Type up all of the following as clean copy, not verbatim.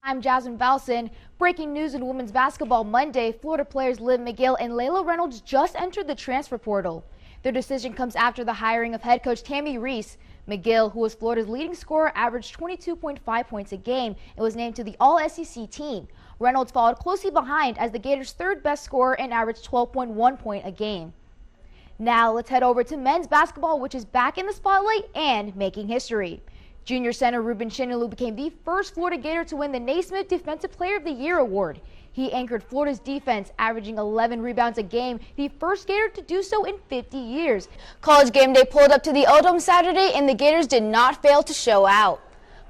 I'm Jasmine Valson. Breaking news in women's basketball Monday, Florida players Liv McGill and Layla Reynolds just entered the transfer portal. Their decision comes after the hiring of head coach Tammy Reese. McGill, who was Florida's leading scorer, averaged 22.5 points a game and was named to the All-SEC team. Reynolds followed closely behind as the Gators' third best scorer and averaged 12.1 points a game. Now let's head over to men's basketball, which is back in the spotlight and making history. Junior center Ruben Chinelu became the first Florida Gator to win the Naismith Defensive Player of the Year award. He anchored Florida's defense, averaging 11 rebounds a game, the first Gator to do so in 50 years. College game day pulled up to the O-Dome Saturday, and the Gators did not fail to show out.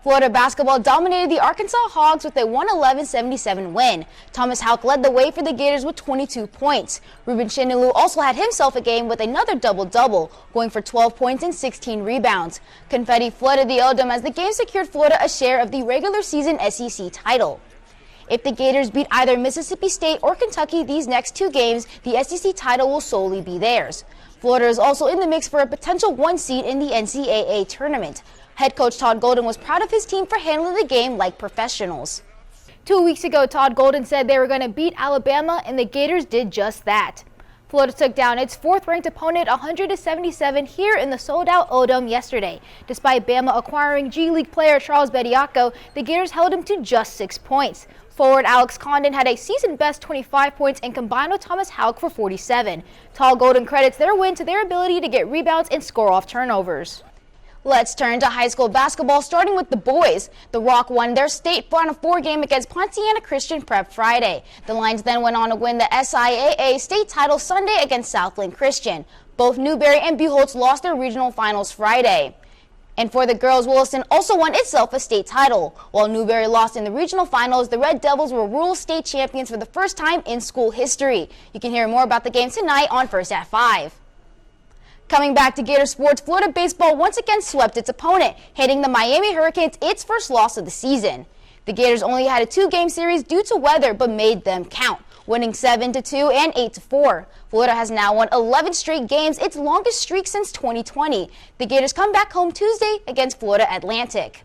Florida basketball dominated the Arkansas Hogs with a 111-77 win. Thomas Houck led the way for the Gators with 22 points. Ruben Chinelu also had himself a game with another double-double, going for 12 points and 16 rebounds. Confetti flooded the O-Dome as the game secured Florida a share of the regular season SEC title. If the Gators beat either Mississippi State or Kentucky these next two games, the SEC title will solely be theirs. Florida is also in the mix for a potential 1 seed in the NCAA tournament. Head coach Todd Golden was proud of his team for handling the game like professionals. 2 weeks ago, Todd Golden said they were going to beat Alabama, and the Gators did just that. Florida took down its fourth-ranked opponent 100-77 here in the sold-out O-Dome yesterday. Despite Bama acquiring G League player Charles Bediako, the Gators held him to just 6 points. Forward Alex Condon had a season-best 25 points and combined with Thomas Houck for 47. Todd Golden credits their win to their ability to get rebounds and score off turnovers. Let's turn to high school basketball, starting with the boys. The Rock won their state Final Four game against Ponciana Christian Prep Friday. The Lions then went on to win the SIAA state title Sunday against Southland Christian. Both Newberry and Buchholz lost their regional finals Friday. And for the girls, Williston also won itself a state title. While Newberry lost in the regional finals, the Red Devils were rural state champions for the first time in school history. You can hear more about the game tonight on First at 5. Coming back to Gator sports, Florida baseball once again swept its opponent, hitting the Miami Hurricanes its first loss of the season. The Gators only had a 2-game series due to weather, but made them count, winning 7-2 and 8-4. Florida has now won 11 straight games, its longest streak since 2020. The Gators come back home Tuesday against Florida Atlantic.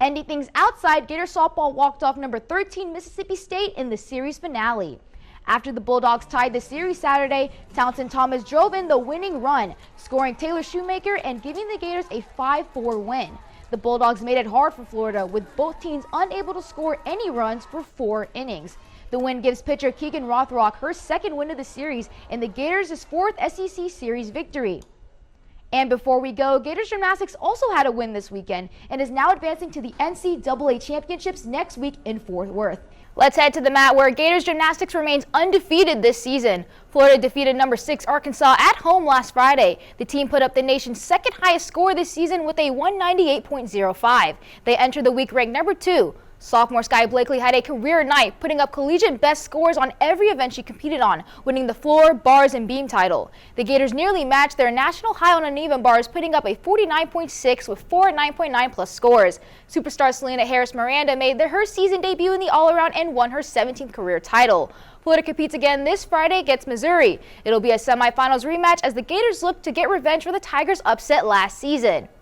Ending things outside, Gator softball walked off number 13 Mississippi State in the series finale. After the Bulldogs tied the series Saturday, Townsend Thomas drove in the winning run, scoring Taylor Shoemaker and giving the Gators a 5-4 win. The Bulldogs made it hard for Florida, with both teams unable to score any runs for 4 innings. The win gives pitcher Keegan Rothrock her second win of the series and the Gators' 4th SEC series victory. And before we go, Gators Gymnastics also had a win this weekend and is now advancing to the NCAA Championships next week in Fort Worth. Let's head to the mat where Gators Gymnastics remains undefeated this season. Florida defeated number 6 Arkansas at home last Friday. The team put up the nation's second highest score this season with a 198.05. They entered the week ranked number 2. Sophomore Sky Blakely had a career night, putting up collegiate best scores on every event she competed on, winning the floor, bars, and beam title. The Gators nearly matched their national high on uneven bars, putting up a 49.6 with 4 9.9 plus scores. Superstar Selena Harris Miranda made her season debut in the all-around and won her 17th career title. Florida competes again this Friday against Missouri. It'll be a semifinals rematch as the Gators look to get revenge for the Tigers' upset last season.